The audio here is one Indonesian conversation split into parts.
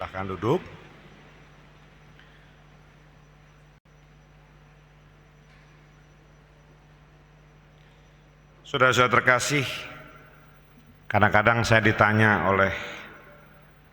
Silahkan duduk. Saudara-saudara terkasih, kadang-kadang saya ditanya oleh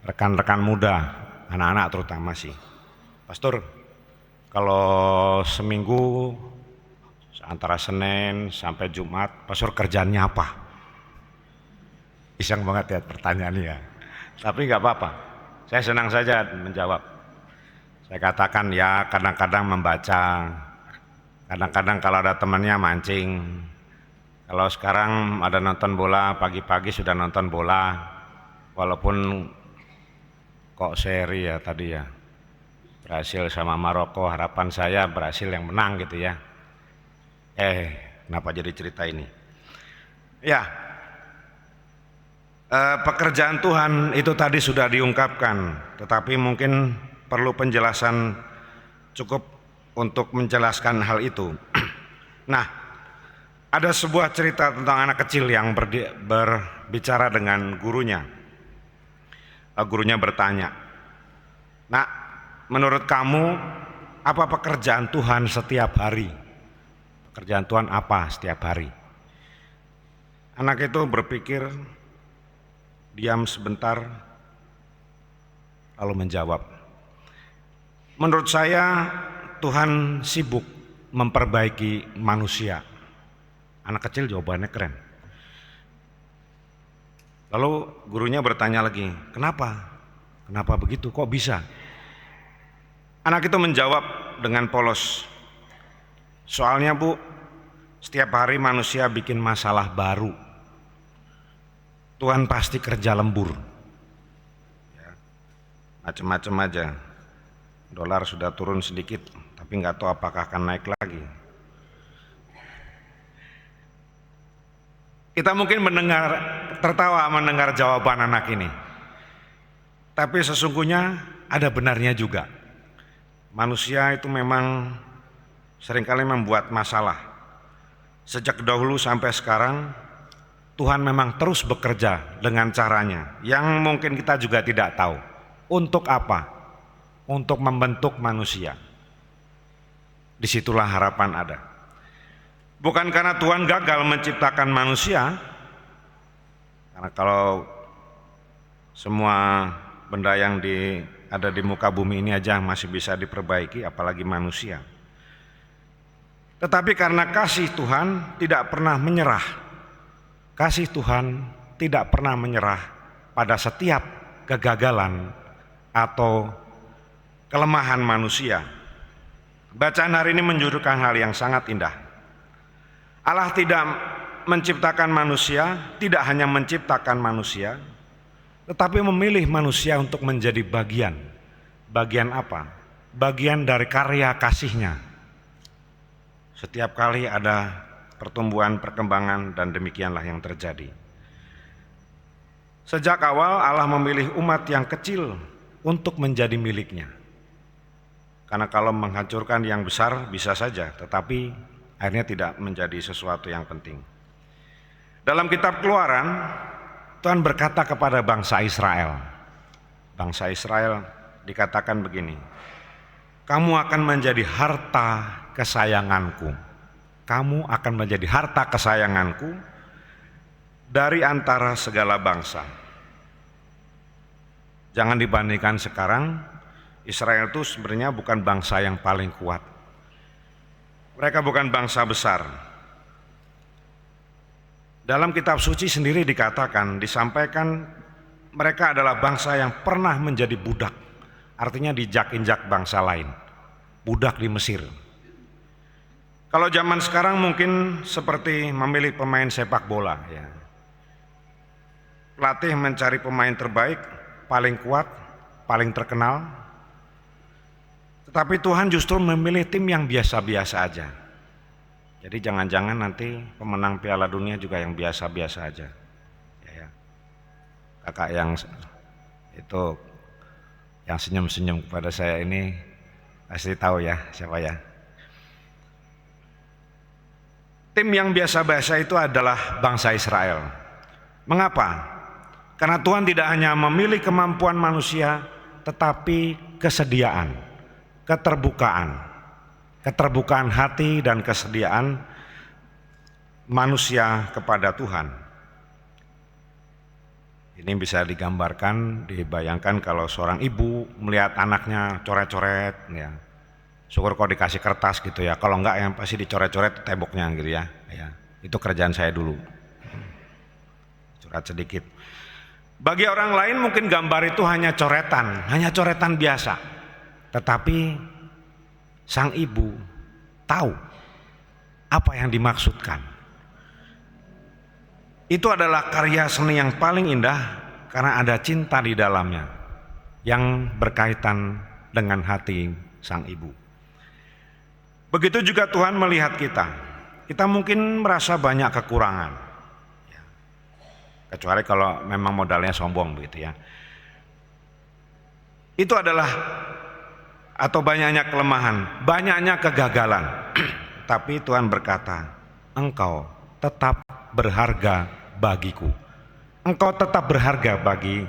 rekan-rekan muda, anak-anak terutama sih, Pastor, kalau seminggu antara Senin sampai Jumat, Pastor kerjaannya apa? Iseng banget ya pertanyaannya ya. Tapi nggak apa-apa, saya senang saja menjawab. Saya katakan ya kadang-kadang membaca, kadang-kadang kalau ada temannya mancing. Kalau sekarang ada nonton bola, pagi-pagi sudah nonton bola, walaupun kok seri ya tadi ya, Brasil sama Maroko, harapan saya Brasil yang menang gitu ya. Kenapa jadi cerita ini? Ya, pekerjaan Tuhan itu tadi sudah diungkapkan, tetapi mungkin perlu penjelasan cukup untuk menjelaskan hal itu. Nah, ada sebuah cerita tentang anak kecil yang berbicara dengan gurunya. Gurunya bertanya, "Nak, menurut kamu apa pekerjaan Tuhan setiap hari? Pekerjaan Tuhan apa setiap hari?" Anak itu berpikir, diam sebentar, lalu menjawab, "Menurut saya Tuhan sibuk memperbaiki manusia." Anak kecil jawabannya keren. Lalu gurunya bertanya lagi, "Kenapa? Kenapa begitu? Kok bisa?" Anak itu menjawab dengan polos, "Soalnya Bu, setiap hari manusia bikin masalah baru. Tuhan pasti kerja lembur." Ya, macam-macam aja. Dolar sudah turun sedikit, tapi nggak tahu apakah akan naik lagi. Kita mungkin tertawa mendengar jawaban anak ini. Tapi sesungguhnya ada benarnya juga. Manusia itu memang seringkali membuat masalah. Sejak dahulu sampai sekarang, Tuhan memang terus bekerja dengan caranya yang mungkin kita juga tidak tahu. Untuk apa? Untuk membentuk manusia. Disitulah harapan ada. Bukan karena Tuhan gagal menciptakan manusia, karena kalau semua benda yang ada di muka bumi ini aja masih bisa diperbaiki, apalagi manusia. Tetapi karena kasih Tuhan tidak pernah menyerah. Kasih Tuhan tidak pernah menyerah pada setiap kegagalan atau kelemahan manusia. Bacaan hari ini menunjukkan hal yang sangat indah. Allah tidak menciptakan manusia, tidak hanya menciptakan manusia, tetapi memilih manusia untuk menjadi bagian. Bagian apa? Bagian dari karya kasih-Nya. Setiap kali ada pertumbuhan, perkembangan, dan demikianlah yang terjadi. Sejak awal Allah memilih umat yang kecil untuk menjadi milik-Nya. Karena kalau menghancurkan yang besar bisa saja, tetapi akhirnya tidak menjadi sesuatu yang penting. Dalam kitab Keluaran, Tuhan berkata kepada bangsa Israel. Bangsa Israel dikatakan begini, "Kamu akan menjadi harta kesayanganku. Kamu akan menjadi harta kesayanganku dari antara segala bangsa." Jangan dibandingkan sekarang, Israel itu sebenarnya bukan bangsa yang paling kuat. Mereka bukan bangsa besar. Dalam kitab suci sendiri disampaikan mereka adalah bangsa yang pernah menjadi budak. Artinya dijak-injak bangsa lain. Budak di Mesir. Kalau zaman sekarang mungkin seperti memilih pemain sepak bola ya. Pelatih mencari pemain terbaik, paling kuat, paling terkenal. Tapi Tuhan justru memilih tim yang biasa-biasa aja. Jadi jangan-jangan nanti pemenang Piala Dunia juga yang biasa-biasa aja. Ya. Kakak yang itu yang senyum-senyum kepada saya ini pasti tahu ya siapa ya. Tim yang biasa-biasa itu adalah bangsa Israel. Mengapa? Karena Tuhan tidak hanya memilih kemampuan manusia, tetapi kesediaan, keterbukaan hati dan kesediaan manusia kepada Tuhan. Ini bisa digambarkan, dibayangkan kalau seorang ibu melihat anaknya coret-coret, ya. Syukur kalau dikasih kertas gitu ya. Kalau enggak yang pasti dicoret-coret temboknya gitu ya. Ya, itu kerjaan saya dulu. Coret sedikit. Bagi orang lain mungkin gambar itu hanya coretan biasa. Tetapi sang ibu tahu apa yang dimaksudkan. Itu adalah karya seni yang paling indah karena ada cinta di dalamnya yang berkaitan dengan hati sang ibu. Begitu juga Tuhan melihat kita. Kita mungkin merasa banyak kekurangan, kecuali kalau memang modalnya sombong begitu ya. Itu adalah atau banyaknya kelemahan, banyaknya kegagalan. Tapi Tuhan berkata, engkau tetap berharga bagiku. Engkau tetap berharga bagi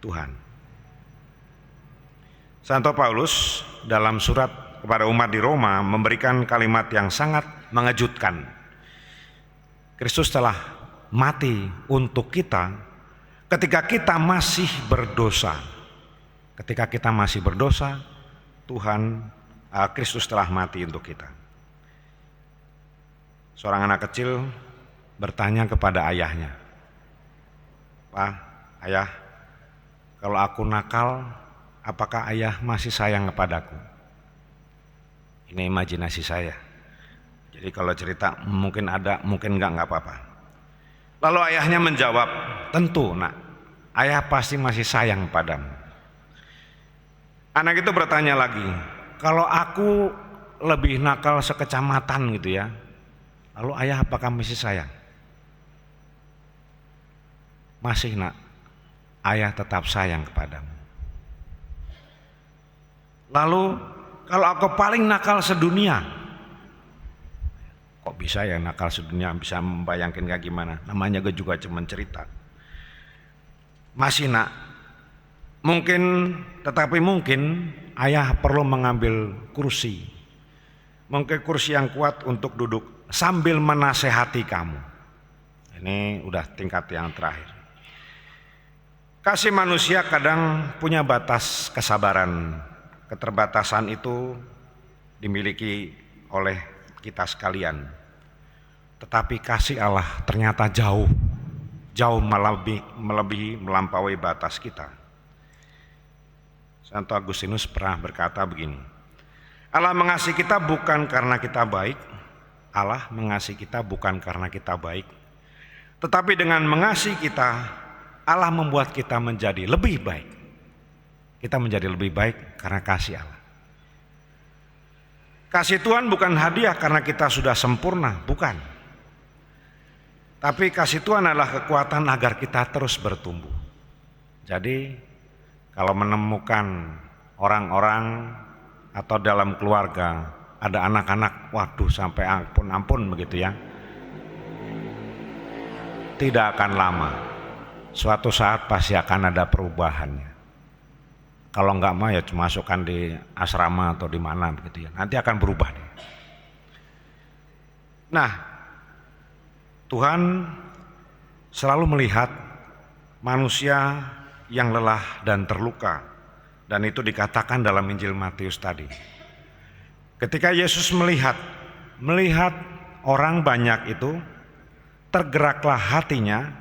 Tuhan. Santo Paulus dalam surat kepada umat di Roma memberikan kalimat yang sangat mengejutkan. Kristus telah mati untuk kita ketika kita masih berdosa. Ketika kita masih berdosa, Kristus telah mati untuk kita. Seorang anak kecil bertanya kepada ayahnya, "Pak, ayah, kalau aku nakal, apakah ayah masih sayang kepadaku?" Ini imajinasi saya. Jadi kalau cerita mungkin ada, mungkin enggak apa-apa. Lalu ayahnya menjawab, "Tentu, Nak. Ayah pasti masih sayang padamu." Anak itu bertanya lagi, "Kalau aku lebih nakal sekecamatan gitu ya, lalu ayah apakah masih sayang?" "Masih, Nak. Ayah tetap sayang kepadamu." "Lalu kalau aku paling nakal sedunia," kok bisa ya nakal sedunia, bisa membayangkan kayak gimana, namanya gue juga cuma cerita. "Masih, Nak. Tetapi mungkin ayah perlu mengambil kursi. Mungkin kursi yang kuat untuk duduk sambil menasehati kamu." Ini udah tingkat yang terakhir. Kasih manusia kadang punya batas kesabaran. Keterbatasan itu dimiliki oleh kita sekalian. Tetapi kasih Allah ternyata jauh melampaui batas kita. Santo Agustinus pernah berkata begini, Allah mengasihi kita bukan karena kita baik, tetapi dengan mengasihi kita, Allah membuat kita menjadi lebih baik. Kita menjadi lebih baik karena kasih Allah. Kasih Tuhan bukan hadiah karena kita sudah sempurna, bukan. Tapi kasih Tuhan adalah kekuatan agar kita terus bertumbuh. Jadi kalau menemukan orang-orang atau dalam keluarga ada anak-anak, waduh sampai ampun begitu ya, tidak akan lama. Suatu saat pasti akan ada perubahannya. Kalau enggak mah ya cuma masukkan di asrama atau di mana begitu ya. Nanti akan berubah deh. Nah, Tuhan selalu melihat manusia yang lelah dan terluka. Dan itu dikatakan dalam Injil Matius tadi. Ketika Yesus melihat orang banyak itu, tergeraklah hatinya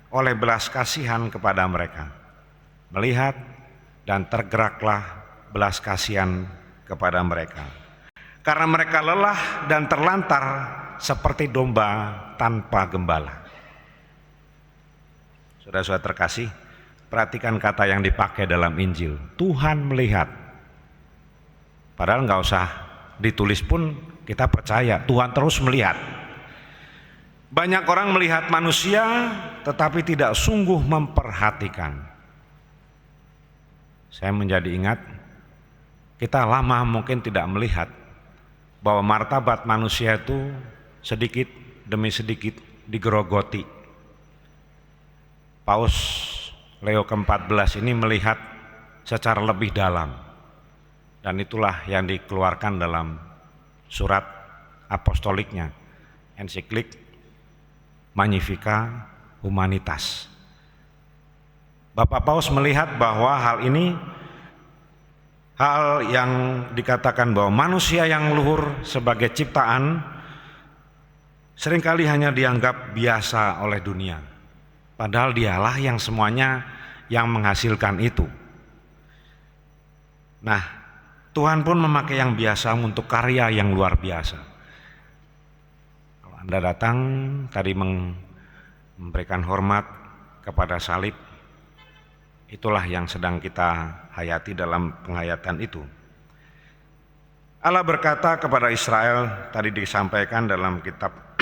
oleh belas kasihan kepada mereka. Melihat dan tergeraklah belas kasihan kepada mereka. Karena mereka lelah dan terlantar seperti domba tanpa gembala. Saudara-saudara terkasih, perhatikan kata yang dipakai dalam Injil. Tuhan melihat. Padahal nggak usah ditulis pun kita percaya Tuhan terus melihat. Banyak orang melihat manusia tetapi tidak sungguh memperhatikan. Saya menjadi ingat, kita lama mungkin tidak melihat bahwa martabat manusia itu sedikit demi sedikit digerogoti. Paus Leo ke-14 ini melihat secara lebih dalam. Dan itulah yang dikeluarkan dalam surat apostoliknya, ensiklik Magnificat Humanitas. Bapak Paus melihat bahwa hal ini, hal yang dikatakan bahwa manusia yang luhur sebagai ciptaan seringkali hanya dianggap biasa oleh dunia, padahal dialah yang semuanya yang menghasilkan itu. Nah, Tuhan pun memakai yang biasa untuk karya yang luar biasa. Kalau Anda datang tadi memberikan hormat kepada salib, itulah yang sedang kita hayati dalam penghayatan itu. Allah berkata kepada Israel, tadi disampaikan dalam kitab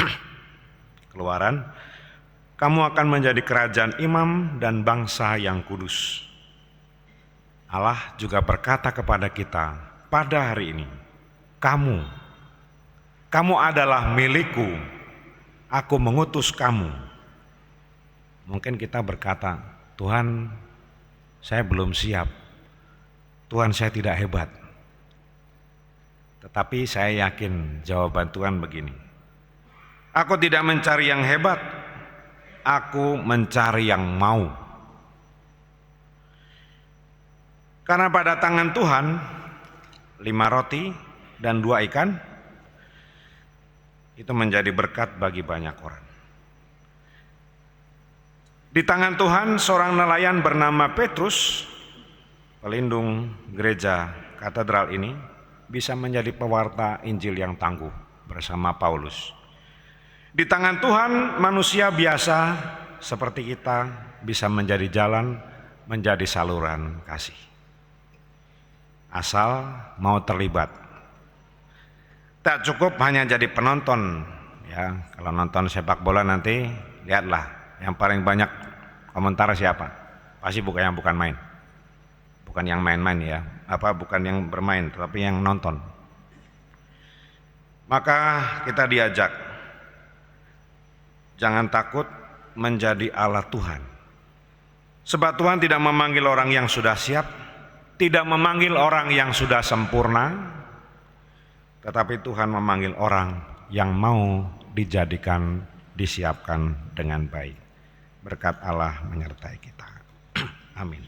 Keluaran, kamu akan menjadi kerajaan imam dan bangsa yang kudus. Allah juga berkata kepada kita pada hari ini, kamu adalah milikku, aku mengutus kamu. Mungkin kita berkata, Tuhan, saya belum siap, Tuhan, saya tidak hebat. Tetapi saya yakin jawaban Tuhan begini, aku tidak mencari yang hebat, aku mencari yang mau. Karena pada tangan Tuhan 5 roti dan 2 ikan itu menjadi berkat bagi banyak orang. Di tangan Tuhan seorang nelayan bernama Petrus, pelindung gereja katedral ini, bisa menjadi pewarta Injil yang tangguh bersama Paulus. Di tangan Tuhan manusia biasa seperti kita bisa menjadi jalan, menjadi saluran kasih. Asal mau terlibat. Tak cukup hanya jadi penonton, ya. Kalau nonton sepak bola nanti lihatlah yang paling banyak komentar siapa. Pasti bukan main. Bukan yang main-main ya. Bukan yang bermain, tetapi yang nonton. Maka kita diajak, jangan takut menjadi Allah Tuhan. Sebab Tuhan tidak memanggil orang yang sudah siap, tidak memanggil orang yang sudah sempurna, tetapi Tuhan memanggil orang yang mau dijadikan, disiapkan dengan baik. Berkat Allah menyertai kita. Amin.